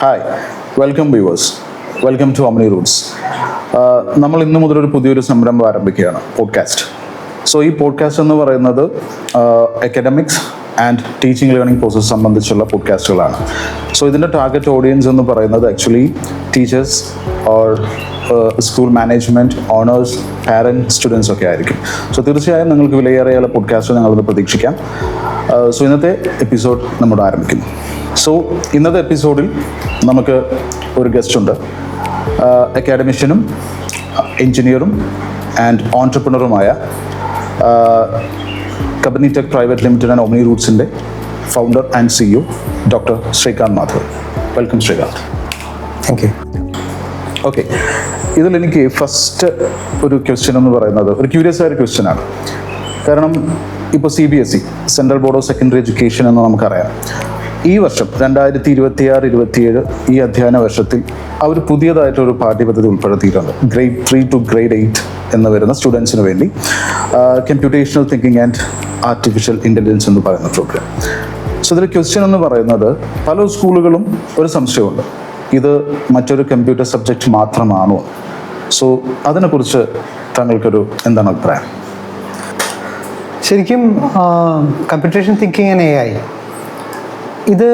Hi, welcome viewers, welcome to omni roots. നമ്മൾ ഇന്ന് മുതലൊരു പുതിയൊരു സംരംഭം ആരംഭിക്കുകയാണ്, പോഡ്കാസ്റ്റ്. സോ ഈ പോഡ്കാസ്റ്റ് എന്ന് പറയുന്നത് academics and teaching learning process സംബന്ധിച്ചുള്ള പോഡ്കാസ്റ്റുകളാണ്. സോ ഇതിൻ്റെ ടാർഗറ്റ് ഓഡിയൻസ് എന്ന് പറയുന്നത് actually teachers or school management, owners, parent, students ഒക്കെ ആയിരിക്കും. സോ തീർച്ചയായും നിങ്ങൾക്ക് വിലയേറിയ പോഡ്കാസ്റ്റ് ഞങ്ങളത് പ്രതീക്ഷിക്കാം. സോ ഇന്നത്തെ എപ്പിസോഡ് നമ്മുടെ ആരംഭിക്കുന്നു. സോ ഇന്നത്തെ എപ്പിസോഡിൽ നമുക്ക് ഒരു ഗസ്റ്റ് ഉണ്ട്. അക്കാഡമിഷ്യനും എഞ്ചിനീയറും ആൻഡ് ഓൺട്രപ്രണറുമായ company tech private limited and omni റൂട്ട്സിൻ്റെ founder and CEO doctor Sreekanth Madhav. Welcome Sreekanth. Thank you. Okay, ഇതിലെനിക്ക് ഫസ്റ്റ് ഒരു ക്വസ്റ്റ്യൻ എന്ന് പറയുന്നത് ഒരു ക്യൂരിയസ് ആയ ഒരു ക്വസ്റ്റ്യനാണ്. കാരണം ഇപ്പോൾ CBSE, central board of secondary education എന്ന് നമുക്കറിയാം, ഈ വർഷം 2026-27 ഈ അധ്യയന വർഷത്തിൽ അവർ പുതിയതായിട്ടൊരു പാഠ്യപദ്ധതി ഉൾപ്പെടുത്തിയിട്ടുണ്ട്. ഗ്രേഡ് 3 to ഗ്രേഡ് 8 എന്ന് വരുന്ന സ്റ്റുഡൻസിന് വേണ്ടി computational thinking and artificial intelligence എന്ന് പറയുന്ന പ്രോഗ്രാം. സോ ഇതിൽ ക്വസ്റ്റ്യൻ എന്ന് പറയുന്നത്, പല സ്കൂളുകളും ഒരു സംശയമുണ്ട്, ഇത് മറ്റൊരു കമ്പ്യൂട്ടർ സബ്ജക്റ്റ് മാത്രമാണോ? സോ അതിനെക്കുറിച്ച് താങ്കൾക്കൊരു എന്താണ് അഭിപ്രായം? ശരിക്കും കമ്പ്യൂട്ടേഷൻ തിങ്കിങ് ആൻഡ് AI ഇത്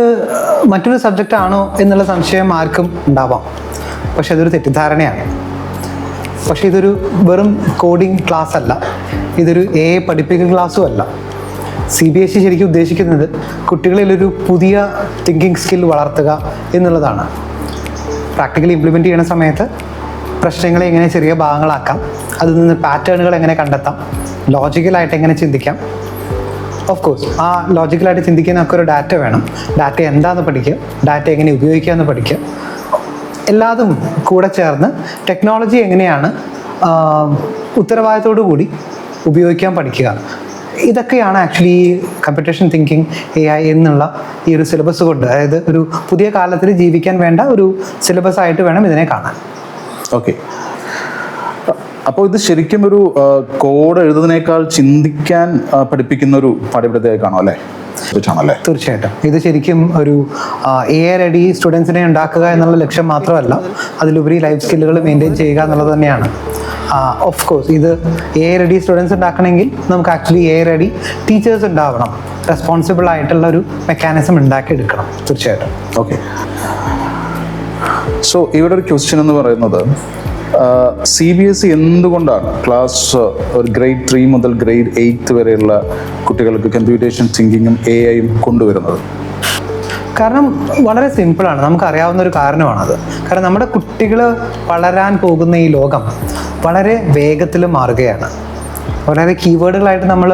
മറ്റൊരു സബ്ജക്റ്റ് ആണോ എന്നുള്ള സംശയം ആർക്കും ഉണ്ടാവാം. പക്ഷെ അതൊരു തെറ്റിദ്ധാരണയാണ്. പക്ഷെ ഇതൊരു വെറും കോഡിംഗ് ക്ലാസ് അല്ല, ഇതൊരു AI പഠിപ്പിക്കൽ ക്ലാസ്സും അല്ല. CBSE ശരിക്കും ഉദ്ദേശിക്കുന്നത് കുട്ടികളിലൊരു പുതിയ തിങ്കിങ് സ്കിൽ വളർത്തുക എന്നുള്ളതാണ്. പ്രാക്ടിക്കലി ഇംപ്ലിമെൻറ്റ് ചെയ്യുന്ന സമയത്ത് പ്രശ്നങ്ങളെ എങ്ങനെ ചെറിയ ഭാഗങ്ങളാക്കാം, അതിൽ നിന്ന് പാറ്റേണുകൾ എങ്ങനെ കണ്ടെത്താം, ലോജിക്കലായിട്ട് എങ്ങനെ ചിന്തിക്കാം. ഓഫ് കോഴ്സ് ആ ലോജിക്കലായിട്ട് ചിന്തിക്കാനൊക്കെ ഒരു ഡാറ്റ വേണം. ഡാറ്റ എന്താണെന്ന് പഠിക്കുക, ഡാറ്റ എങ്ങനെ ഉപയോഗിക്കാമെന്ന് പഠിക്കുക. എല്ലാതും കൂടെ ചേർന്ന് ടെക്നോളജി എങ്ങനെയാണ് ഉത്തരവാദിത്തോടു കൂടി ഉപയോഗിക്കാൻ പഠിക്കുക. ഇതൊക്കെയാണ് ആക്ച്വലി കമ്പ്യൂട്ടേഷൻ തിങ്കിങ് AI എന്നുള്ള ഈ ഒരു സിലബസ് കൊണ്ട്, അതായത് ഒരു പുതിയ കാലത്തിൽ ജീവിക്കാൻ വേണ്ട ഒരു സിലബസ് ആയിട്ട് വേണം ഇതിനെ കാണാൻ. ഓക്കെ, അപ്പോൾ ഇത് ശരിക്കും ഒരു കോഡ് എഴുതുന്നതിനേക്കാൾ ചിന്തിക്കാൻ പഠിപ്പിക്കുന്ന ഒരു പാഠ്യപദ്ധതിയായി കാണും അല്ലേ? തീർച്ചയായിട്ടും ഇത് ശരിക്കും ഒരു AI റെഡി സ്റ്റുഡൻസിനെ ഉണ്ടാക്കുക എന്നുള്ള ലക്ഷ്യം മാത്രമല്ല, അതിലുപരി ലൈഫ് സ്കില്ലുകൾ മെയിൻറ്റെയിൻ ചെയ്യുക എന്നുള്ളത് തന്നെയാണ്. ഓഫ് കോഴ്സ് ഇത് AI റെഡി സ്റ്റുഡൻസ് ഉണ്ടാക്കണമെങ്കിൽ നമുക്ക് ആക്ച്വലി AI റെഡി ടീച്ചേഴ്സ് ഉണ്ടാവണം. റെസ്പോൺസിബിൾ ആയിട്ടുള്ള ഒരു മെക്കാനിസം ഉണ്ടാക്കിയെടുക്കണം തീർച്ചയായിട്ടും. ഓക്കെ, സോ ഇവിടെ ഒരു ക്വസ്റ്റ്യൻ എന്ന് പറയുന്നത്, CBSE എന്തുകൊണ്ടാണ് ക്ലാസ് ഒരു ഗ്രേഡ് 3 മുതൽ ഗ്രേഡ് 8 വരെയുള്ള കുട്ടികൾക്ക് കമ്പ്യൂട്ടേഷൻ തിങ്കിങ്ങും AIയും കൊണ്ടുവരുന്നത്? കാരണം വളരെ സിമ്പിളാണ്, നമുക്കറിയാവുന്ന ഒരു കാരണമാണത്. കാരണം നമ്മുടെ കുട്ടികൾ വളരാൻ പോകുന്ന ഈ ലോകം വളരെ വേഗത്തിൽ മാറുകയാണ്. വളരെ കീവേഡുകളായിട്ട് നമ്മൾ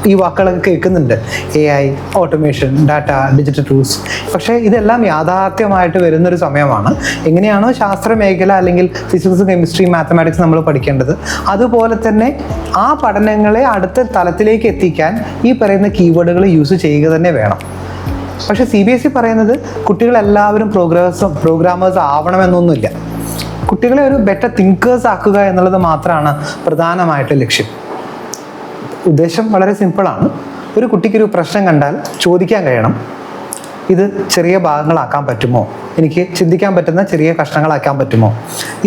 ഈ വാക്കുകളൊക്കെ കേൾക്കുന്നുണ്ട്: AI, automation, data, digital tools. പക്ഷേ ഇതെല്ലാം യാഥാർത്ഥ്യമായിട്ട് വരുന്നൊരു സമയമാണ്. എങ്ങനെയാണോ ശാസ്ത്ര മേഖല അല്ലെങ്കിൽ ഫിസിക്സ്, കെമിസ്ട്രി, മാത്തമാറ്റിക്സ് നമ്മൾ പഠിക്കേണ്ടത്, അതുപോലെ തന്നെ ആ പഠനങ്ങളെ അടുത്ത തലത്തിലേക്ക് എത്തിക്കാൻ ഈ പറയുന്ന കീവേഡുകൾ യൂസ് ചെയ്യുക തന്നെ വേണം. പക്ഷേ CBSE പറയുന്നത് കുട്ടികളെല്ലാവരും പ്രോഗ്രാമേഴ്സ് ആവണമെന്നൊന്നുമില്ല. കുട്ടികളെ ഒരു ബെറ്റർ തിങ്കേഴ്സ് ആക്കുക എന്നുള്ളത് മാത്രമാണ് പ്രധാനമായിട്ട് ലക്ഷ്യം. ഉദ്ദേശം വളരെ സിമ്പിളാണ്. ഒരു കുട്ടിക്കൊരു പ്രശ്നം കണ്ടാൽ ചോദിക്കാൻ കഴിയണം, ഇത് ചെറിയ ഭാഗങ്ങളാക്കാൻ പറ്റുമോ, എനിക്ക് ചിന്തിക്കാൻ പറ്റുന്ന ചെറിയ കഷ്ണങ്ങളാക്കാൻ പറ്റുമോ,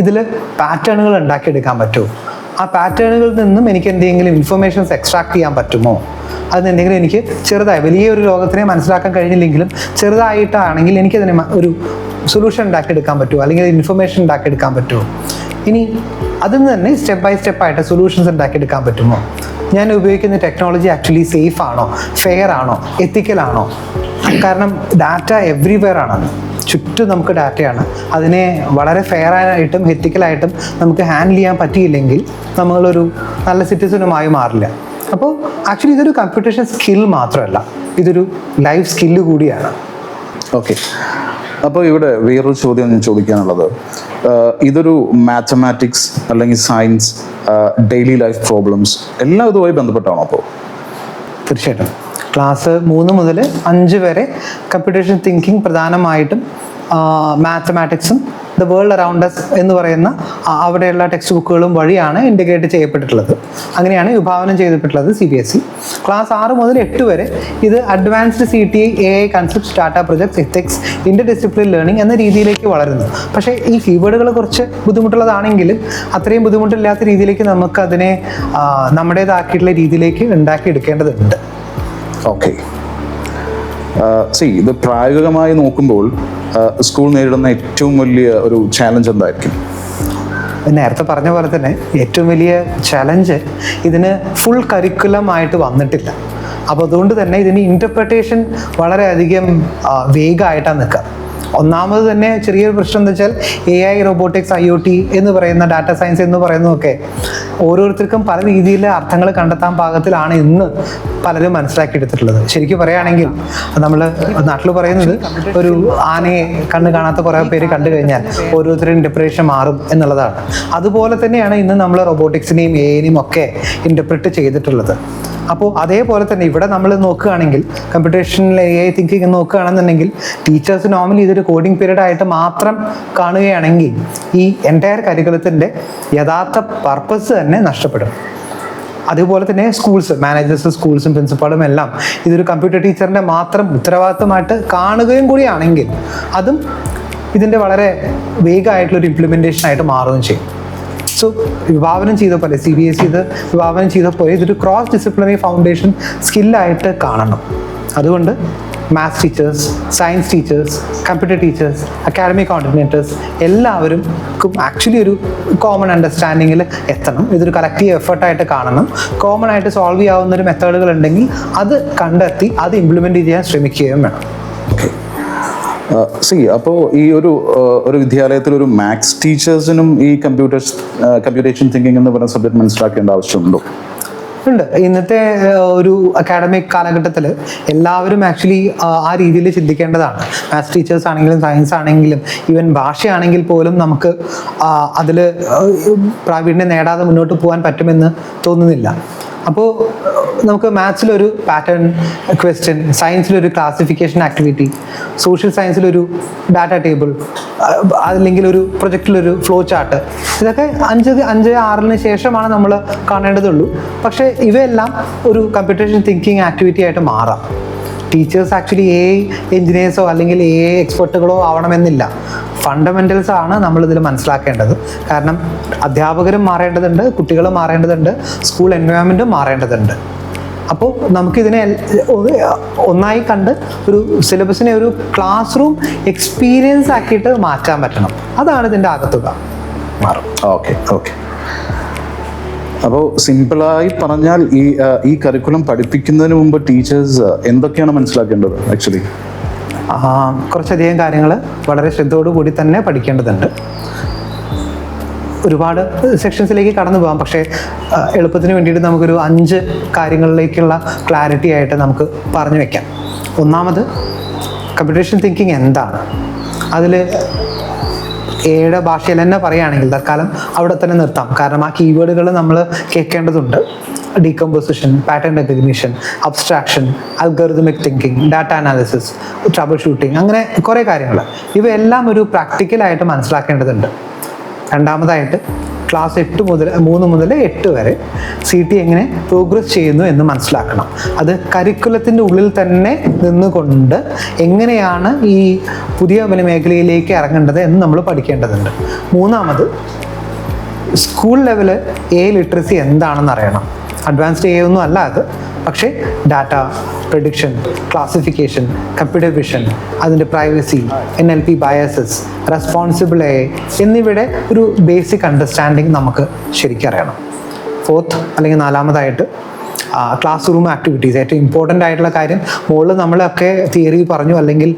ഇതിൽ പാറ്റേണുകൾ ഉണ്ടാക്കിയെടുക്കാൻ പറ്റുമോ, ആ പാറ്റേണുകളിൽ നിന്നും എനിക്ക് എന്തെങ്കിലും ഇൻഫർമേഷൻസ് എക്സ്ട്രാക്ട് ചെയ്യാൻ പറ്റുമോ, അതിനെന്തെങ്കിലും എനിക്ക് ചെറുതായി വലിയൊരു ലോകത്തിനെ മനസ്സിലാക്കാൻ കഴിഞ്ഞില്ലെങ്കിലും ചെറുതായിട്ടാണെങ്കിൽ എനിക്കതിനെ ഒരു സൊല്യൂഷൻ ഉണ്ടാക്കിയെടുക്കാൻ പറ്റുമോ, അല്ലെങ്കിൽ ഇൻഫർമേഷൻ ഉണ്ടാക്കിയെടുക്കാൻ പറ്റുമോ, ഇനി അതിൽ നിന്ന് തന്നെ സ്റ്റെപ്പ് ബൈ സ്റ്റെപ്പായിട്ട് സൊല്യൂഷൻസ് ഉണ്ടാക്കിയെടുക്കാൻ പറ്റുമോ, ഞാൻ ഉപയോഗിക്കുന്ന ടെക്നോളജി ആക്ച്വലി സേഫ് ആണോ, ഫെയർ ആണോ, എത്തിക്കലാണോ. കാരണം ഡാറ്റ എവ്രിവെയർ ആണ്, ചുറ്റും നമുക്ക് ഡാറ്റയാണ്. അതിനെ വളരെ ഫെയർ ആയിട്ടും എത്തിക്കലായിട്ടും നമുക്ക് ഹാൻഡിൽ ചെയ്യാൻ പറ്റിയില്ലെങ്കിൽ നമ്മളൊരു നല്ല സിറ്റിസണുമായി മാറില്ല. അപ്പോൾ ആക്ച്വലി ഇതൊരു കമ്പ്യൂട്ടേഷൻ സ്കിൽ മാത്രമല്ല, ഇതൊരു ലൈഫ് സ്കില്ല് കൂടിയാണ്. ഓക്കെ, അപ്പോൾ ഇവിടെ വേറൊരു ചോദ്യം ഞാൻ ചോദിക്കാനുള്ളത്, ഇതൊരു മാത്തമാറ്റിക്സ് അല്ലെങ്കിൽ സയൻസ്, ഡെയിലി ലൈഫ് പ്രോബ്ലംസ് എല്ലാം ഇതുമായി ബന്ധപ്പെട്ടാണോ? അപ്പോൾ തീർച്ചയായിട്ടും ക്ലാസ് 3 മുതൽ 5 വരെ കമ്പ്യൂട്ടേഷൻ തിങ്കിങ് പ്രധാനമായിട്ടും മാത്തമാറ്റിക്സും ദ വേൾഡ് അറൗണ്ട് അസ് എന്ന് പറയുന്ന അവിടെയുള്ള ടെക്സ്റ്റ് ബുക്കുകളും വഴിയാണ് ഇൻറ്റഗ്രേറ്റ് ചെയ്യപ്പെട്ടിട്ടുള്ളത്. അങ്ങനെയാണ് വിഭാവനം ചെയ്തിട്ടുള്ളത് CBSE. ക്ലാസ് 6 മുതൽ 8 വരെ ഇത് advanced CTI AI concepts data projects ethics Inter discipline learning എന്ന രീതിയിലേക്ക് വളരുന്നു. പക്ഷേ ഈ കീവേഡുകൾ കുറച്ച് ബുദ്ധിമുട്ടുള്ളതാണെങ്കിലും അത്രയും ബുദ്ധിമുട്ടില്ലാത്ത രീതിയിലേക്ക് നമുക്ക് അതിനെ നമ്മുടേതാക്കിയിട്ടുള്ള രീതിയിലേക്ക് ഉണ്ടാക്കിയെടുക്കേണ്ടതുണ്ട്. ഓക്കെ, ഇത് പ്രായോഗികമായി നോക്കുമ്പോൾ സ്കൂൾ നേരിടുന്ന ഏറ്റവും വലിയ ഒരു ചാലഞ്ച് എന്തായിരിക്കും? നേരത്തെ പറഞ്ഞ പോലെ തന്നെ ഏറ്റവും വലിയ ചലഞ്ച് ഇതിന് ഫുൾ കരിക്കുലം ആയിട്ട് വന്നിട്ടില്ല. അപ്പോൾ അതുകൊണ്ട് തന്നെ ഇതിന് ഇൻ്റർപ്രിട്ടേഷൻ വളരെയധികം വേഗമായിട്ടാണ് നിൽക്കുക. ഒന്നാമത് തന്നെ ചെറിയൊരു പ്രശ്നം എന്താ വെച്ചാൽ AI, റോബോട്ടിക്സ്, IoT എന്ന് പറയുന്ന ഡാറ്റ സയൻസ് എന്ന് പറയുന്നതൊക്കെ ഓരോരുത്തർക്കും പല രീതിയിൽ അർത്ഥങ്ങൾ കണ്ടെത്താൻ പാകത്തിലാണ് ഇന്ന് പലരും മനസ്സിലാക്കിയെടുത്തിട്ടുള്ളത്. ശരിക്കും പറയുകയാണെങ്കിൽ നമ്മൾ നാട്ടിൽ പറയുന്നത് ഒരു ആനയെ കണ്ണ് കാണാത്ത കുറേ പേര് കണ്ടു കഴിഞ്ഞാൽ ഓരോരുത്തരും ഇൻ്റർപ്രിട്ടേഷൻ മാറും എന്നുള്ളതാണ്. അതുപോലെ തന്നെയാണ് ഇന്ന് നമ്മൾ റോബോട്ടിക്സിനെയും AIനെയും ഒക്കെ ഇൻ്റർപ്രിറ്റ് ചെയ്തിട്ടുള്ളത്. അപ്പോൾ അതേപോലെ തന്നെ ഇവിടെ നമ്മൾ നോക്കുകയാണെങ്കിൽ കമ്പ്യൂട്ടേഷണൽ AI തിങ്കിങ് നോക്കുകയാണെന്നുണ്ടെങ്കിൽ ടീച്ചേഴ്സ് നോർമലി ഇതൊരു കോഡിംഗ് പീരീഡ് ആയിട്ട് മാത്രം കാണുകയാണെങ്കിൽ ഈ എൻറ്റയർ കരിക്കുലത്തിൻ്റെ യഥാർത്ഥ പർപ്പസ് തന്നെ നഷ്ടപ്പെടും. അതുപോലെ തന്നെ സ്കൂൾസ്, മാനേജേഴ്സ്, സ്കൂൾസും പ്രിൻസിപ്പാളും എല്ലാം ഇതൊരു കമ്പ്യൂട്ടർ ടീച്ചറിൻ്റെ മാത്രം ഉത്തരവാദിത്തമായിട്ട് കാണുകയും കൂടിയാണെങ്കിൽ അതും ഇതിൻ്റെ വളരെ വേഗമായിട്ടുള്ളൊരു ഇംപ്ലിമെൻറ്റേഷൻ ആയിട്ട് മാറുകയും ചെയ്യും. സോ വിഭാവനം ചെയ്ത പോലെ CBSE ഇത് വിഭാവനം ചെയ്ത പോലെ ഇതൊരു ക്രോസ് ഡിസിപ്ലിനറി ഫൗണ്ടേഷൻ സ്കില്ലായിട്ട് കാണണം. അതുകൊണ്ട് maths teachers, science teachers, computer teachers, academic coordinators എല്ലാവരും ആക്ച്വലി ഒരു കോമൺ അണ്ടർസ്റ്റാൻഡിങ്ങിൽ എത്തണം. ഇതൊരു കളക്റ്റീവ് എഫേർട്ടായിട്ട് കാണണം. കോമൺ ആയിട്ട് സോൾവ് ചെയ്യാവുന്ന ഒരു മെത്തേഡുകൾ ഉണ്ടെങ്കിൽ അത് കണ്ടെത്തി അത് ഇംപ്ലിമെൻറ്റ് ചെയ്യാൻ ശ്രമിക്കുകയും വേണം. അപ്പോൾ ഈ ഒരു വിദ്യാലയത്തിൽ ഒരു മാത്സ് ടീച്ചേഴ്സിനും ഈ കമ്പ്യൂട്ടേഷൻ തിങ്കിങ് എന്ന് പറയുന്ന സബ്ജക്ട് മനസ്സിലാക്കേണ്ട ആവശ്യമുണ്ടോ? ഉണ്ട്. ഇന്നത്തെ ഒരു അക്കാഡമിക് കാലഘട്ടത്തിൽ എല്ലാവരും ആക്ച്വലി ആ രീതിയിൽ ചിന്തിക്കേണ്ടതാണ്. മാത്സ് ടീച്ചേഴ്സ് ആണെങ്കിലും സയൻസ് ആണെങ്കിലും ഈവൻ ഭാഷയാണെങ്കിൽ പോലും നമുക്ക് അതിൽ പ്രാവീണ്യം നേടാതെ മുന്നോട്ട് പോകാൻ പറ്റുമെന്ന് തോന്നുന്നില്ല. അപ്പോൾ നമുക്ക് മാത്സിലൊരു പാറ്റേൺ ക്വസ്റ്റ്യൻ, സയൻസിലൊരു ക്ലാസിഫിക്കേഷൻ ആക്ടിവിറ്റി, സോഷ്യൽ സയൻസിലൊരു ഡാറ്റ ടേബിൾ, അല്ലെങ്കിൽ ഒരു പ്രൊജക്റ്റിലൊരു ഫ്ലോ ചാർട്ട്, ഇതൊക്കെ 5-6 ശേഷമാണ് നമ്മൾ കാണേണ്ടതുള്ളൂ. പക്ഷേ ഇവയെല്ലാം ഒരു കമ്പ്യൂട്ടേഷൻ തിങ്കിങ് ആക്ടിവിറ്റി ആയിട്ട് മാറാം. ടീച്ചേഴ്സ് ആക്ച്വലി AI എഞ്ചിനീയേഴ്സോ അല്ലെങ്കിൽ AI എക്സ്പെർട്ടുകളോ ആവണമെന്നില്ല. ഫണ്ടമെൻ്റൽസ് ആണ് നമ്മളിതിൽ മനസ്സിലാക്കേണ്ടത്. കാരണം അധ്യാപകരും മാറേണ്ടതുണ്ട്, കുട്ടികളും മാറേണ്ടതുണ്ട്, സ്കൂൾ എൻവയോൺമെൻറ്റും മാറേണ്ടതുണ്ട്. അപ്പോൾ നമുക്കിതിനെ ഒന്നായി കണ്ട് ഒരു സിലബസിനെ ഒരു ക്ലാസ് റൂം എക്സ്പീരിയൻസ് ആക്കിയിട്ട് മാറ്റാൻ പറ്റണം. അതാണ് ഇതിൻ്റെ ആകത്തുക. മാറും. ഓക്കെ. അപ്പോൾ സിമ്പിളായി പറഞ്ഞാൽ ഈ കരിക്കുലം പഠിപ്പിക്കുന്നതിന് മുമ്പ് ടീച്ചേഴ്സ് എന്തൊക്കെയാണ് മനസ്സിലാക്കേണ്ടത്? ആക്ച്വലി കുറച്ചധികം കാര്യങ്ങൾ വളരെ ശ്രദ്ധയോടുകൂടി തന്നെ പഠിക്കേണ്ടതുണ്ട്. ഒരുപാട് സെക്ഷൻസിലേക്ക് കടന്നു പോകാം. പക്ഷേ എളുപ്പത്തിന് വേണ്ടിയിട്ട് നമുക്കൊരു 5 കാര്യങ്ങളിലേക്കുള്ള ക്ലാരിറ്റി ആയിട്ട് നമുക്ക് പറഞ്ഞു വെക്കാം. ഒന്നാമത് കമ്പ്യൂട്ടേഷൻ തിങ്കിങ് എന്താണ്? അതിൽ ഏയുടെ ഭാഷയിൽ തന്നെ പറയുകയാണെങ്കിൽ തൽക്കാലം അവിടെ തന്നെ നിർത്താം. കാരണം ആ കീവേഡുകൾ നമ്മൾ കേൾക്കേണ്ടതുണ്ട്. Decomposition, pattern recognition, abstraction, algorithmic thinking, data analysis, troubleshooting, അങ്ങനെ കുറേ കാര്യങ്ങൾ. ഇവയെല്ലാം ഒരു പ്രാക്ടിക്കലായിട്ട് മനസ്സിലാക്കേണ്ടതുണ്ട്. രണ്ടാമതായിട്ട് ക്ലാസ് 3 മുതൽ 8 വരെ CT എങ്ങനെ പ്രോഗ്രസ് ചെയ്യുന്നു എന്ന് മനസ്സിലാക്കണം. അത് കരിക്കുലത്തിൻ്റെ ഉള്ളിൽ തന്നെ നിന്നുകൊണ്ട് എങ്ങനെയാണ് ഈ പുതിയ മേഖലയിലേക്ക് ഇറങ്ങേണ്ടത് എന്ന് നമ്മൾ പഠിക്കേണ്ടതുണ്ട്. മൂന്നാമത് സ്കൂൾ ലെവല് AI ലിറ്ററസി എന്താണെന്ന് അറിയണം. അഡ്വാൻസ്ഡ് AI ഒന്നും അല്ല അത്. പക്ഷേ data prediction, classification, computer vision, അതിൻ്റെ privacy, NLP biases, responsible AI എന്നിവയുടെ ഒരു ബേസിക് അണ്ടർസ്റ്റാൻഡിങ് നമുക്ക് ശരിക്കും അറിയണം. ഫോർത്ത് അല്ലെങ്കിൽ നാലാമതായിട്ട് ക്ലാസ് റൂം ആക്ടിവിറ്റീസ്, ഏറ്റവും ഇമ്പോർട്ടൻ്റ് ആയിട്ടുള്ള കാര്യം. മുകളിൽ നമ്മളൊക്കെ തിയറി പറഞ്ഞു, അല്ലെങ്കിൽ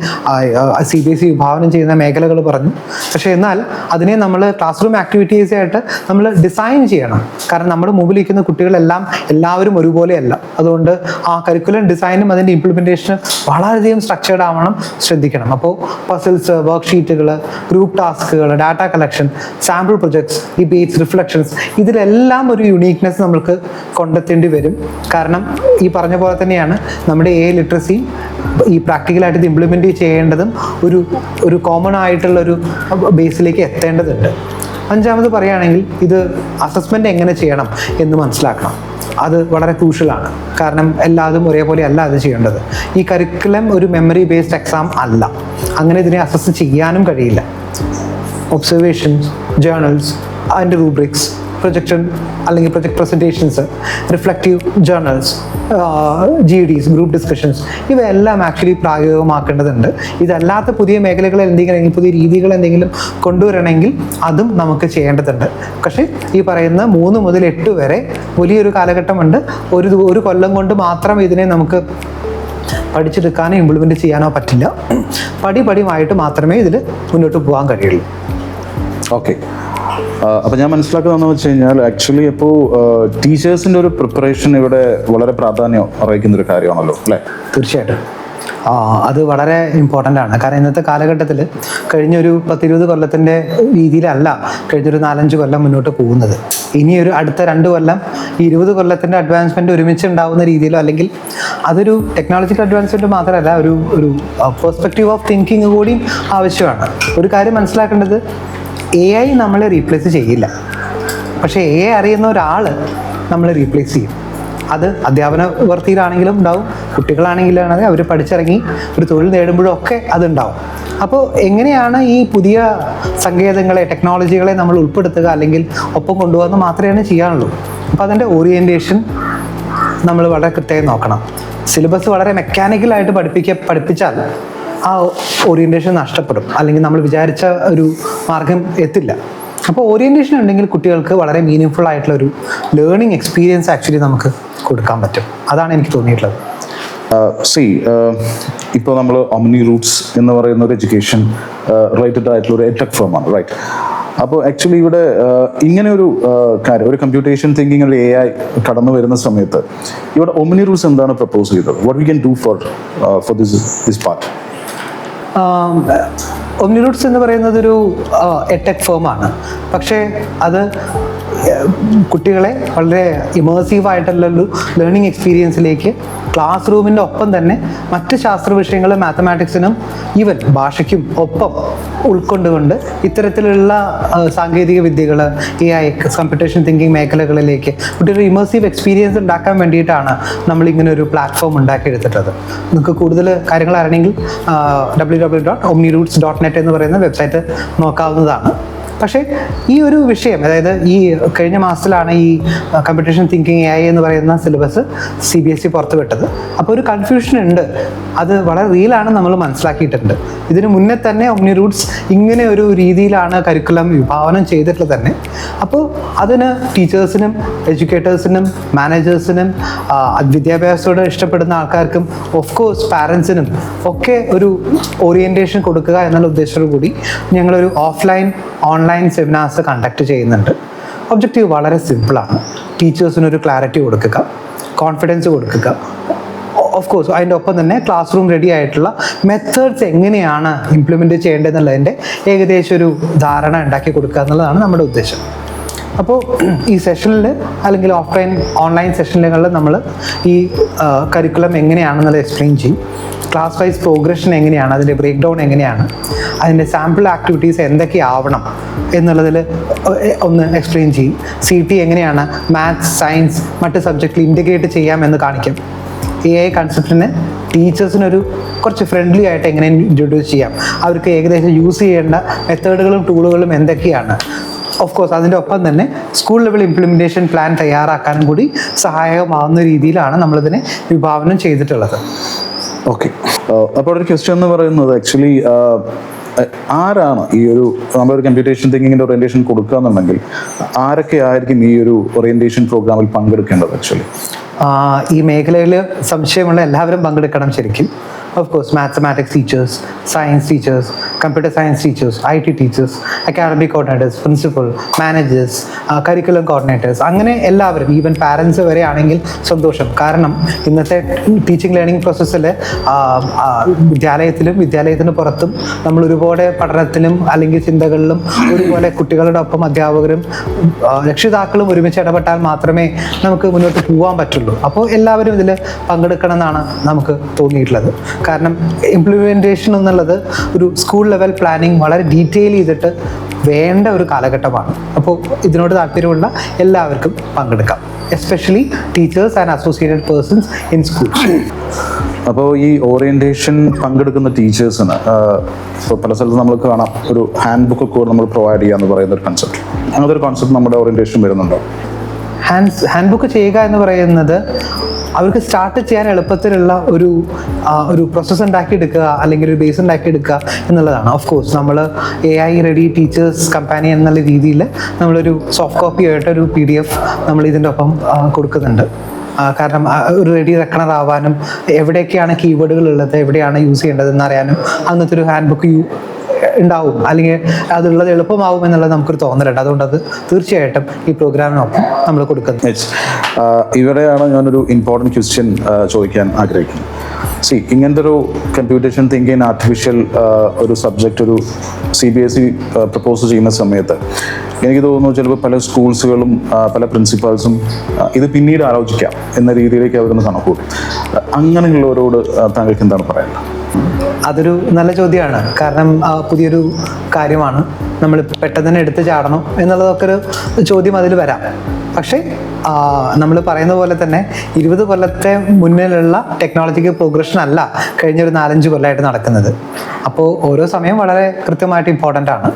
CBSE വിഭാവനം ചെയ്യുന്ന മേഖലകൾ പറഞ്ഞു. പക്ഷേ എന്നാൽ അതിനെ നമ്മൾ ക്ലാസ് റൂം ആക്ടിവിറ്റീസ് ആയിട്ട് നമ്മൾ ഡിസൈൻ ചെയ്യണം. കാരണം നമ്മുടെ മുമ്പിലിരിക്കുന്ന എല്ലാവരും ഒരുപോലെയല്ല. അതുകൊണ്ട് ആ കരിക്കുലം ഡിസൈനും അതിൻ്റെ ഇംപ്ലിമെൻറ്റേഷനും വളരെയധികം സ്ട്രക്ചേർഡ് ആവണം, ശ്രദ്ധിക്കണം. അപ്പോൾ പസിൽസ്, വർക്ക്ഷീറ്റുകൾ, ഗ്രൂപ്പ് ടാസ്കുകൾ, data collection, sample projects, debates, reflections, ഇതിലെല്ലാം ഒരു യുണീക്നെസ് നമ്മൾക്ക് കൊണ്ടെത്തേണ്ടി വരും. കാരണം ഈ പറഞ്ഞ പോലെ തന്നെയാണ് നമ്മുടെ ലിറ്ററസി ഈ പ്രാക്ടിക്കലായിട്ട് ഇത് ഇംപ്ലിമെൻറ്റ് ചെയ്യേണ്ടതും ഒരു കോമൺ ആയിട്ടുള്ളൊരു ബേസിലേക്ക് എത്തേണ്ടതുണ്ട്. അഞ്ചാമത് പറയുകയാണെങ്കിൽ ഇത് അസസ്മെൻ്റ് എങ്ങനെ ചെയ്യണം എന്ന് മനസ്സിലാക്കണം. അത് വളരെ ക്രൂഷ്യലാണ്. കാരണം എല്ലാതും ഒരേപോലെ അല്ല അത് ചെയ്യേണ്ടത്. ഈ കരിക്കുലം ഒരു മെമ്മറി ബേസ്ഡ് എക്സാം അല്ല. അങ്ങനെ ഇതിനെ അസസ് ചെയ്യാനും കഴിയില്ല. ഒബ്സർവേഷൻസ്, ജേർണൽസ്, അതിൻ്റെ റൂബ്രിക്സ്, പ്രൊജക്ഷൻ അല്ലെങ്കിൽ project presentations, reflective journals, GDs, group discussions, ഇവയെല്ലാം ആക്ച്വലി പ്രായോഗികമാക്കേണ്ടതുണ്ട്. ഇതല്ലാത്ത പുതിയ മേഖലകൾ എന്തെങ്കിലും, പുതിയ രീതികൾ എന്തെങ്കിലും കൊണ്ടുവരണമെങ്കിൽ അതും നമുക്ക് ചെയ്യേണ്ടതുണ്ട്. പക്ഷേ ഈ പറയുന്ന 3 മുതൽ 8 വരെ വലിയൊരു കാലഘട്ടമുണ്ട്. ഒരു കൊല്ലം കൊണ്ട് മാത്രം ഇതിനെ നമുക്ക് പഠിച്ചെടുക്കാനോ ഇംപ്ലിമെൻറ്റ് ചെയ്യാനോ പറ്റില്ല. പടിപടിയായിട്ട് മാത്രമേ ഇതിൽ മുന്നോട്ട് പോകാൻ കഴിയുള്ളൂ. ഓക്കെ, അപ്പോൾ ഞാൻ മനസ്സിലാക്കുന്നതെന്ന് വെച്ച് കഴിഞ്ഞാൽ ആക്ച്വലി ഇപ്പോൾ ടീച്ചേഴ്സിൻ്റെ ഒരു പ്രിപ്പറേഷൻ ഇവിടെ വളരെ പ്രാധാന്യം അർഹിക്കുന്നൊരു കാര്യമാണല്ലോ അല്ലേ? തീർച്ചയായിട്ടും അത് വളരെ ഇമ്പോർട്ടൻ്റ് ആണ്. കാരണം ഇന്നത്തെ കാലഘട്ടത്തിൽ കഴിഞ്ഞൊരു 10-20 കൊല്ലത്തിൻ്റെ രീതിയിലല്ല കഴിഞ്ഞൊരു 4-5 കൊല്ലം മുന്നോട്ട് പോകുന്നത്. ഇനിയൊരു അടുത്ത 2 കൊല്ലം 20 കൊല്ലത്തിൻ്റെ അഡ്വാൻസ്മെൻറ്റ് ഒരുമിച്ച് ഉണ്ടാവുന്ന രീതിയിലോ, അല്ലെങ്കിൽ അതൊരു ടെക്നോളജിക്കൽ അഡ്വാൻസ്മെൻറ്റ് മാത്രമല്ല, ഒരു പെർസ്പെക്റ്റീവ് ഓഫ് തിങ്കിങ് കൂടി ആവശ്യമാണ്. ഒരു കാര്യം മനസ്സിലാക്കേണ്ടത്, AI നമ്മളെ റീപ്ലേസ് ചെയ്യില്ല. പക്ഷേ AI അറിയുന്ന ഒരാൾ നമ്മളെ റീപ്ലേസ് ചെയ്യും. അത് അധ്യാപന വൃത്തിയിലാണെങ്കിലും ഉണ്ടാവും, കുട്ടികളാണെങ്കിലാണെങ്കിൽ അവർ പഠിച്ചിറങ്ങി ഒരു തൊഴിൽ നേടുമ്പോഴും ഒക്കെ അതുണ്ടാവും. അപ്പോൾ എങ്ങനെയാണ് ഈ പുതിയ സങ്കേതങ്ങളെ, ടെക്നോളജികളെ നമ്മൾ ഉൾപ്പെടുത്തുക അല്ലെങ്കിൽ ഒപ്പം കൊണ്ടുപോകുന്നത് മാത്രമേ ചെയ്യാനുള്ളൂ. അപ്പോൾ അതിൻ്റെ ഓറിയൻറ്റേഷൻ നമ്മൾ വളരെ കൃത്യമായി നോക്കണം. സിലബസ് വളരെ മെക്കാനിക്കലായിട്ട് പഠിപ്പിച്ചാൽ ആ ഓറിയൻറ്റേഷൻ നഷ്ടപ്പെടും, അല്ലെങ്കിൽ നമ്മൾ വിചാരിച്ച ഒരു മാർഗം എത്തില്ല. അപ്പോൾ ഓറിയൻറ്റേഷൻ ഉണ്ടെങ്കിൽ കുട്ടികൾക്ക് വളരെ മീനിങ് ആയിട്ടുള്ളൊരു ലേണിംഗ് എക്സ്പീരിയൻസ് ആക്ച്വലി നമുക്ക് കൊടുക്കാൻ പറ്റും. അതാണ് എനിക്ക് തോന്നിയിട്ടുള്ളത്. ഇപ്പോൾ നമ്മൾ ഒമ്നി റൂട്ട്സ് എന്ന് പറയുന്ന ഒരു എഡ്യൂക്കേഷൻ റിലേറ്റഡ് ആയിട്ടുള്ള ഒരു എഡ്ടെക് ഫേമാണ്, റൈറ്റ്? അപ്പോൾ ആക്ച്വലി ഇവിടെ ഇങ്ങനെ ഒരു കാര്യം, ഒരു കമ്പ്യൂട്ടേഷൻ തിങ്കിങ്, ഒരു AI കടന്നു വരുന്ന സമയത്ത് ഇവിടെ ഒമ്നി റൂട്ട്സ് എന്താണ് പ്രപ്പോസ് ചെയ്തത്? What we can do for this part? Omni Roots എന്ന് പറയുന്നത് ഒരു എഡ്ടെക് ഫേമാണ്. പക്ഷേ അത് കുട്ടികളെ വളരെ ഇമേഴ്സീവായിട്ടുള്ളൊരു ലേണിംഗ് എക്സ്പീരിയൻസിലേക്ക് ക്ലാസ് റൂമിൻ്റെ ഒപ്പം തന്നെ മറ്റ് ശാസ്ത്ര വിഷയങ്ങൾ, മാത്തമാറ്റിക്സിനും ഈവൻ ഭാഷയ്ക്കും ഒപ്പം ഉൾക്കൊണ്ടുകൊണ്ട് ഇത്തരത്തിലുള്ള സാങ്കേതിക വിദ്യകൾ, AI, കമ്പ്യൂട്ടേഷൻ തിങ്കിങ് മേഖലകളിലേക്ക് കുട്ടികൾ ഇമേഴ്സീവ് എക്സ്പീരിയൻസ് ഉണ്ടാക്കാൻ വേണ്ടിയിട്ടാണ് നമ്മളിങ്ങനെ ഒരു പ്ലാറ്റ്ഫോം ഉണ്ടാക്കിയെടുത്തിട്ടത്. നിങ്ങൾക്ക് കൂടുതൽ കാര്യങ്ങൾ അറിയണമെങ്കിൽ www.omniroots.net എന്ന് പറയുന്ന വെബ്സൈറ്റ് നോക്കാവുന്നതാണ്. പക്ഷേ ഈ ഒരു വിഷയം, അതായത് ഈ കഴിഞ്ഞ മാസത്തിലാണ് ഈ കമ്പ്യൂട്ടേഷൻ തിങ്കിങ് AI എന്ന് പറയുന്ന സിലബസ് CBSE പുറത്തുവിട്ടത്. അപ്പോൾ ഒരു കൺഫ്യൂഷൻ ഉണ്ട്. അത് വളരെ റിയലാണ്, നമ്മൾ മനസ്സിലാക്കിയിട്ടുണ്ട്. ഇതിന് മുന്നേ തന്നെ ഒമ്നി റൂട്ട്സ് ഇങ്ങനെ ഒരു രീതിയിലാണ് കരിക്കുലം വിഭാവനം ചെയ്തിട്ടുള്ളത് തന്നെ. അപ്പോൾ അതിന് ടീച്ചേഴ്സിനും എഡ്യൂക്കേറ്റേഴ്സിനും മാനേജേഴ്സിനും വിദ്യാഭ്യാസത്തോട് ഇഷ്ടപ്പെടുന്ന ആൾക്കാർക്കും ഓഫ് കോഴ്സ് പാരൻസിനും ഒക്കെ ഒരു ഓറിയൻറ്റേഷൻ കൊടുക്കുക എന്നുള്ള ഉദ്ദേശത്തോടു കൂടി ഞങ്ങളൊരു ഓൺലൈൻ സെമിനാർസ് കണ്ടക്ട് ചെയ്യുന്നുണ്ട്. ഒബ്ജക്റ്റീവ് വളരെ സിമ്പിളാണ്. ടീച്ചേഴ്സിനൊരു ക്ലാരിറ്റി കൊടുക്കുക, കോൺഫിഡൻസ് കൊടുക്കുക. ഓഫ് കോഴ്സ് അതിൻ്റെ ഒപ്പം തന്നെ ക്ലാസ് റൂം റെഡി ആയിട്ടുള്ള മെത്തേഡ്സ് എങ്ങനെയാണ് ഇംപ്ലിമെൻറ്റ് ചെയ്യേണ്ടതെന്നുള്ളതിൻ്റെ ഏകദേശം ഒരു ധാരണ ഉണ്ടാക്കി കൊടുക്കുക എന്നുള്ളതാണ് നമ്മുടെ ഉദ്ദേശം. അപ്പോൾ ഈ സെഷനിൽ അല്ലെങ്കിൽ ഓൺലൈൻ സെഷനുകളിൽ നമ്മൾ ഈ കരിക്കുലം എങ്ങനെയാണെന്നുള്ളത് എക്സ്പ്ലെയിൻ ചെയ്യും. ക്ലാസ് വൈസ് പ്രോഗ്രഷൻ എങ്ങനെയാണ്, അതിൻ്റെ ബ്രേക്ക് ഡൗൺ എങ്ങനെയാണ്, അതിൻ്റെ സാമ്പിൾ ആക്ടിവിറ്റീസ് എന്തൊക്കെയാവണം എന്നുള്ളതിൽ ഒന്ന് എക്സ്പ്ലെയിൻ ചെയ്യും. CT എങ്ങനെയാണ് മാത്സ്, സയൻസ്, മറ്റ് സബ്ജക്റ്റിൽ ഇൻറ്റഗ്രേറ്റ് ചെയ്യാമെന്ന് കാണിക്കും. AI കൺസെപ്റ്റിന് ടീച്ചേഴ്സിനൊരു കുറച്ച് ഫ്രണ്ട്ലി ആയിട്ട് എങ്ങനെ ഇൻട്രൊഡ്യൂസ് ചെയ്യാം, അവർക്ക് ഏകദേശം യൂസ് ചെയ്യേണ്ട മെത്തേഡുകളും ടൂളുകളും എന്തൊക്കെയാണ്. ഓഫ് കോഴ്സ് അതിൻ്റെ ഒപ്പം തന്നെ സ്കൂൾ ലെവൽ ഇംപ്ലിമെൻറ്റേഷൻ പ്ലാൻ തയ്യാറാക്കാനും കൂടി സഹായകമാവുന്ന രീതിയിലാണ് നമ്മളിതിനെ വിഭാവനം ചെയ്തിട്ടുള്ളത്. ഓക്കെ, അപ്പോൾ ഒരു ക്വസ്റ്റ്യൻ എന്ന് പറയുന്നത് ആക്ച്വലി ആരാണ് ഈ ഒരു നമ്മളൊരു കമ്പ്യൂട്ടേഷൻ തിങ്കിങ്ങിൻ്റെ ഓറിയൻറ്റേഷൻ കൊടുക്കുക എന്നുണ്ടെങ്കിൽ ആരൊക്കെ ആയിരിക്കും ഈ ഒരു ഓറിയൻറ്റേഷൻ പ്രോഗ്രാമിൽ പങ്കെടുക്കേണ്ടത്? ആക്ച്വലി ഈ മേഖലയിൽ സംശയമുള്ള എല്ലാവരും പങ്കെടുക്കണം ശരിക്കും. Of course mathematics teachers, science teachers, computer science teachers, IT teachers, academic coordinators, principal, managers, curriculum coordinators, അങ്ങനെ എല്ലാവരും, ഈവൻ പാരൻസ് വരെ ആണെങ്കിൽ സന്തോഷം. കാരണം ഇന്നത്തെ ടീച്ചിങ് ലേണിംഗ് പ്രോസസ്സിൽ വിദ്യാലയത്തിന് പുറത്തും നമ്മൾ ഒരുപാട് പഠനത്തിലും അല്ലെങ്കിൽ ചിന്തകളിലും ഒരുപോലെ കുട്ടികളുടെ ഒപ്പം അധ്യാപകരും രക്ഷിതാക്കളും ഒരുമിച്ച് ഇടപെട്ടാൽ മാത്രമേ നമുക്ക് മുന്നോട്ട് പോകാൻ പറ്റുള്ളൂ. അപ്പോൾ എല്ലാവരും ഇതിൽ പങ്കെടുക്കണം എന്നാണ് നമുക്ക് തോന്നിയിട്ടുള്ളത്. കാരണം ഇംപ്ലിമെൻറ്റേഷൻ എന്നുള്ളത് ഒരു സ്കൂൾ ലെവൽ പ്ലാനിങ് വളരെ ഡീറ്റെയിൽ ചെയ്തിട്ട് വേണ്ട ഒരു കാലഘട്ടമാണ്. അപ്പോൾ ഇതിനോട് താല്പര്യമുള്ള എല്ലാവർക്കും പങ്കെടുക്കാം, especially teachers and associated persons in school. അപ്പോൾ ഈ ഓറിയൻറ്റേഷൻ പങ്കെടുക്കുന്ന ടീച്ചേഴ്സിന് ഇപ്പോൾ പല സ്ഥലത്തും നമ്മൾ കാണാം, ഒരു ഹാൻഡ് ബുക്ക് ഒക്കെ നമ്മൾ പ്രൊവൈഡ് ചെയ്യുക എന്ന് പറയുന്ന ഒരു കൺസെപ്റ്റ്. അങ്ങനത്തെ ഒരു കൺസെപ്റ്റ് നമ്മുടെ ഓറിയൻറ്റേഷൻ വരുന്നുണ്ടോ? ഹാൻഡ് ബുക്ക് ചെയ്യുക എന്ന് പറയുന്നത് അവർക്ക് സ്റ്റാർട്ട് ചെയ്യാൻ എളുപ്പത്തിലുള്ള ഒരു പ്രോസസ്സ് ഉണ്ടാക്കിയെടുക്കുക, അല്ലെങ്കിൽ ഒരു ബേസ് ഉണ്ടാക്കിയെടുക്കുക എന്നുള്ളതാണ്. ഓഫ് കോഴ്സ് നമ്മൾ AI റെഡി ടീച്ചേഴ്സ് കമ്പാനി എന്നുള്ള രീതിയിൽ നമ്മളൊരു സോഫ്റ്റ് കോപ്പി ആയിട്ട് ഒരു PDF നമ്മൾ ഇതിൻ്റെ ഒപ്പം കൊടുക്കുന്നുണ്ട്. കാരണം ഒരു റെഡി റെക്കണർ ആവാനും എവിടെയൊക്കെയാണ് കീവേഡുകൾ ഉള്ളത്, എവിടെയാണ് യൂസ് ചെയ്യേണ്ടതെന്ന് അറിയാനും അങ്ങനത്തെ ഒരു ഹാൻഡ് ബുക്ക് ഉണ്ടാവും, അല്ലെങ്കിൽ അതുള്ളത് എളുപ്പമാവും എന്നുള്ളത് നമുക്കൊരു തോന്നലുണ്ട്. അതുകൊണ്ട് അത് തീർച്ചയായിട്ടും ഈ പ്രോഗ്രാമിനൊപ്പം നമ്മൾ കൊടുക്കുന്നത്. ഇവിടെയാണ് ഞാനൊരു ഇമ്പോർട്ടൻറ്റ് ക്വസ്റ്റ്യൻ ചോദിക്കാൻ ആഗ്രഹിക്കുന്നത്. ഇങ്ങനത്തെ ഒരു കമ്പ്യൂട്ടേഷൻ തിങ്കിങ് ആർട്ടിഫിഷ്യൽ ഒരു സബ്ജക്റ്റ് ഒരു CBSE പ്രപ്പോസ് ചെയ്യുന്ന സമയത്ത് എനിക്ക് തോന്നുന്നു ചിലപ്പോൾ പല സ്കൂൾസുകളും പല പ്രിൻസിപ്പാൾസും ഇത് പിന്നീട് ആലോചിക്കാം എന്ന രീതിയിലേക്ക് അവരൊന്ന് കണക്കൂട്ടും. അങ്ങനെയുള്ളവരോട് താങ്കൾക്ക് എന്താണ് പറയാനുള്ളത്? അതൊരു നല്ല ചോദ്യമാണ്. കാരണം പുതിയൊരു കാര്യമാണ്, നമ്മൾ പെട്ടെന്ന് തന്നെ എടുത്ത് ചാടണം എന്നുള്ളതൊക്കെ ഒരു ചോദ്യം അതിൽ വരാം. പക്ഷേ നമ്മൾ പറയുന്ന പോലെ തന്നെ 20 കൊല്ലത്തെ മുന്നിലുള്ള ടെക്നോളജിക്കൽ പ്രോഗ്രഷൻ അല്ല കഴിഞ്ഞൊരു 4-5 കൊല്ലമായിട്ട് നടക്കുന്നത്. അപ്പോൾ ഓരോ സമയം വളരെ കൃത്യമായിട്ട് ഇമ്പോർട്ടൻ്റ് ആണ്.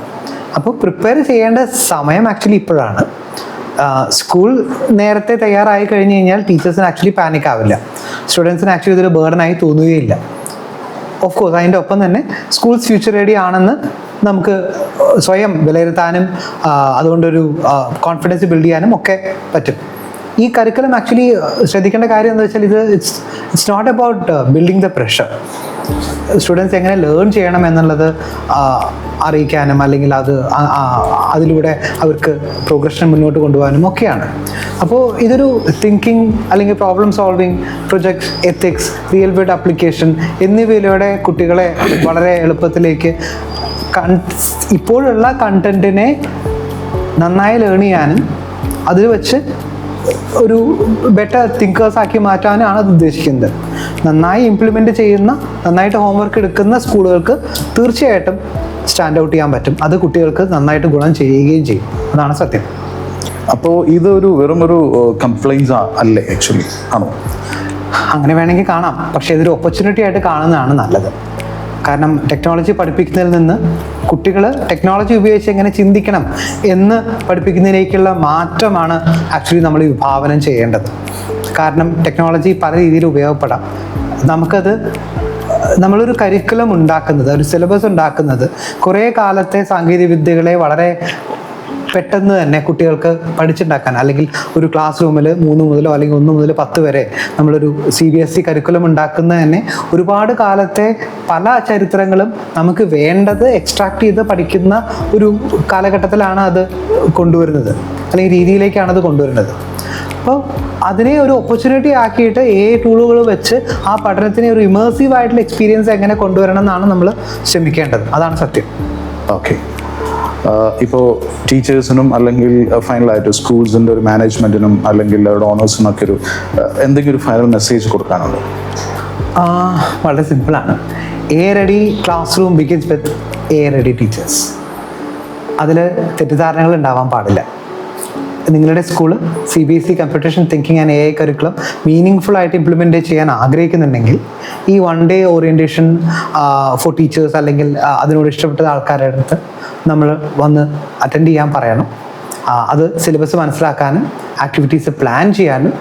അപ്പോൾ പ്രിപ്പയർ ചെയ്യേണ്ട സമയം ആക്ച്വലി ഇപ്പോഴാണ്. സ്കൂൾ നേരത്തെ തയ്യാറായി കഴിഞ്ഞ് കഴിഞ്ഞാൽ ടീച്ചേഴ്സിന് ആക്ച്വലി പാനിക് ആവില്ല, സ്റ്റുഡൻസിന് ആക്ച്വലി ഇതൊരു ബേർഡനായി തോന്നുകയില്ല. ഓഫ് കോഴ്സ് അതിൻ്റെ ഒപ്പം തന്നെ സ്കൂൾസ് ഫ്യൂച്ചർ റെഡി ആണെന്ന് നമുക്ക് സ്വയം വിലയിരുത്താനും അതുകൊണ്ടൊരു കോൺഫിഡൻസ് ബിൽഡ് ചെയ്യാനും ഒക്കെ പറ്റും. ഈ കരിക്കുലം ആക്ച്വലി ശ്രദ്ധിക്കേണ്ട കാര്യം എന്താ വെച്ചാൽ it's not about building the pressure. Students എങ്ങനെ ലേൺ ചെയ്യണം എന്നുള്ളത് അറിയിക്കാനും അല്ലെങ്കിൽ അതിലൂടെ അവർക്ക് പ്രോഗ്രഷൻ മുന്നോട്ട് കൊണ്ടുപോകാനും ഒക്കെയാണ്. അപ്പോൾ ഇതൊരു തിങ്കിങ് അല്ലെങ്കിൽ problem solving, projects, ethics, real world application എന്നിവയിലൂടെ കുട്ടികളെ വളരെ എളുപ്പത്തിലേക്ക് ഇപ്പോഴുള്ള കണ്ടന്റിനെ നന്നായി ലേൺ ചെയ്യാനും അതിൽ വെച്ച് ഒരു ബെറ്റർ തിങ്കേഴ്സ് ആക്കി മാറ്റാനാണ് അത് ഉദ്ദേശിക്കുന്നത്. നന്നായി ഇംപ്ലിമെൻ്റ് ചെയ്യുന്ന, നന്നായിട്ട് ഹോംവർക്ക് എടുക്കുന്ന സ്കൂളുകൾക്ക് തീർച്ചയായിട്ടും സ്റ്റാൻഡ് ഔട്ട് ചെയ്യാൻ പറ്റും. അത് കുട്ടികൾക്ക് നന്നായിട്ട് ഗുണം ചെയ്യുകയും ചെയ്യും. അതാണ് സത്യം. അപ്പോൾ ഇതൊരു വെറുമൊരു കംപ്ലൈൻസ് അല്ലേ ആക്ച്വലി? ആണോ? അങ്ങനെ വേണമെങ്കിൽ കാണാം, പക്ഷേ ഇതൊരു ഓപ്പർച്യൂണിറ്റി ആയിട്ട് കാണുന്നതാണ് നല്ലത്. കാരണം ടെക്നോളജി പഠിപ്പിക്കുന്നതിൽ നിന്ന് കുട്ടികൾ ടെക്നോളജി ഉപയോഗിച്ച് എങ്ങനെ ചിന്തിക്കണം എന്ന് പഠിപ്പിക്കുന്നതിലേക്കുള്ള മാറ്റമാണ് ആക്ച്വലി നമ്മൾ വിഭാവനം ചെയ്യേണ്ടത്. കാരണം ടെക്നോളജി പല രീതിയിൽ ഉപയോഗപ്പെടാം. നമ്മളൊരു കരിക്കുലം ഉണ്ടാക്കുന്നത്, ഒരു സിലബസ് ഉണ്ടാക്കുന്നത് കുറേ കാലത്തെ സാങ്കേതിക വിദ്യകളെ വളരെ പെട്ടെന്ന് തന്നെ കുട്ടികൾക്ക് പഠിച്ചുണ്ടാക്കാൻ, അല്ലെങ്കിൽ ഒരു ക്ലാസ് റൂമിൽ 3 മുതലോ അല്ലെങ്കിൽ 1 മുതൽ 10 വരെ നമ്മളൊരു CBSE കരിക്കുലം ഉണ്ടാക്കുന്നത് തന്നെ ഒരുപാട് കാലത്തെ പല ചരിത്രങ്ങളും നമുക്ക് വേണ്ടത് എക്സ്ട്രാക്ട് ചെയ്ത് പഠിക്കുന്ന ഒരു കാലഘട്ടത്തിലാണ് അത് കൊണ്ടുവരുന്നത്, അല്ലെങ്കിൽ രീതിയിലേക്കാണ് അത് കൊണ്ടുവരുന്നത്. അപ്പോൾ അതിനെ ഒരു ഓപ്പർച്യൂണിറ്റി ആക്കിയിട്ട് ടൂളുകൾ വെച്ച് ആ പഠനത്തിനെ ഒരു ഇമേഴ്സീവ് ആയിട്ടുള്ള എക്സ്പീരിയൻസ് എങ്ങനെ കൊണ്ടുവരണം എന്നാണ് നമ്മൾ ശ്രമിക്കേണ്ടത്. അതാണ് സത്യം. ഓക്കെ, ഇപ്പോൾ ടീച്ചേഴ്സിനും അല്ലെങ്കിൽ ഫൈനലായിട്ട് സ്കൂൾസിൻ്റെ ഒരു മാനേജ്മെൻറ്റിനും അല്ലെങ്കിൽ അവരുടെ ഓണേഴ്സിനും ഒക്കെ എന്തെങ്കിലും ഒരു ഫൈനൽ മെസ്സേജ് കൊടുക്കാനുണ്ടോ? വളരെ സിമ്പിളാണ്. Ready class room begins with ready teachers. അതിൽ തെറ്റിദ്ധാരണകൾ ഉണ്ടാവാൻ പാടില്ല. നിങ്ങളുടെ school CBSE computation thinking and AI curriculum meaning full ആയിട്ട് ഇംപ്ലിമെൻ്റ് ചെയ്യാൻ ആഗ്രഹിക്കുന്നുണ്ടെങ്കിൽ ഈ 1 ഡേ ഓറിയൻറ്റേഷൻ ഫോർ ടീച്ചേഴ്സ് അല്ലെങ്കിൽ അതിനോട് ഇഷ്ടപ്പെട്ട ആൾക്കാരുടെ അടുത്ത് നമ്മൾ വന്ന് അറ്റൻഡ് ചെയ്യാൻ പറയണം. അത് സിലബസ് മനസ്സിലാക്കാനും ആക്ടിവിറ്റീസ് പ്ലാൻ ചെയ്യാനും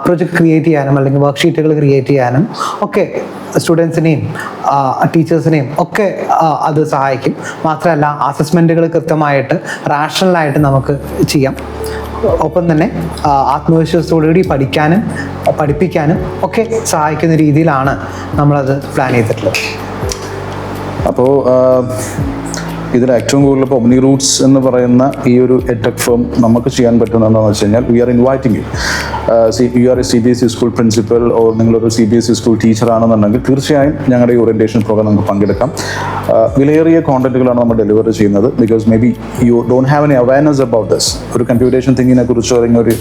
പ്രൊജക്ട് ക്രിയേറ്റ് ചെയ്യാനും അല്ലെങ്കിൽ വർക്ക്ഷീറ്റുകൾ ക്രിയേറ്റ് ചെയ്യാനും ഒക്കെ സ്റ്റുഡൻസിനെയും ടീച്ചേഴ്സിനെയും ഒക്കെ അത് സഹായിക്കും. മാത്രമല്ല അസസ്മെൻറ്റുകൾ കൃത്യമായിട്ട് റാഷണലായിട്ട് നമുക്ക് ചെയ്യാം. ഒപ്പം തന്നെ ആത്മവിശ്വാസത്തോടുകൂടി പഠിക്കാനും പഠിപ്പിക്കാനും ഒക്കെ സഹായിക്കുന്ന രീതിയിലാണ് നമ്മളത് പ്ലാൻ ചെയ്തിട്ടുള്ളത്. അപ്പോൾ ഇതിൽ ഏറ്റവും കൂടുതൽ ഇപ്പോൾ ഒമ്നി റൂട്ട്സ് എന്ന് പറയുന്ന ഈ ഒരു എടെക് ഫേം നമുക്ക് ചെയ്യാൻ പറ്റുന്നത് എന്താണെന്ന് വെച്ച് കഴിഞ്ഞാൽ we are inviting you are a CBSE school principal or നിങ്ങളൊരു CBSE സ്കൂൾ ടീച്ചർ ആണെന്നുണ്ടെങ്കിൽ തീർച്ചയായും ഞങ്ങളുടെ ഈ ഓറിയൻറ്റേഷൻ പ്രോഗ്രാം നമുക്ക് പങ്കെടുക്കാം. വിലയേറിയ കോണ്ടന്റുകളാണ് നമ്മൾ ഡെലിവർ ചെയ്യുന്നത്. Because may be you don't have any awareness about this. ഒരു കമ്പ്യൂട്ടേഷൻ തിങ്കിങ്ങിനെ കുറിച്ചോ അല്ലെങ്കിൽ ഒരു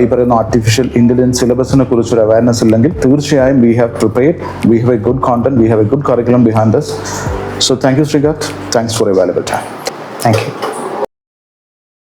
ഈ പറയുന്ന ആർട്ടിഫിഷ്യൽ ഇൻ്റലിജൻസ് സിലബസിനെ കുറിച്ചൊരു അവയർനെസ് ഇല്ലെങ്കിൽ തീർച്ചയായും we have prepared, we have a good content, we have a good curriculum behind this. So thank you, Srigat. Thanks for your valuable time. Thank you.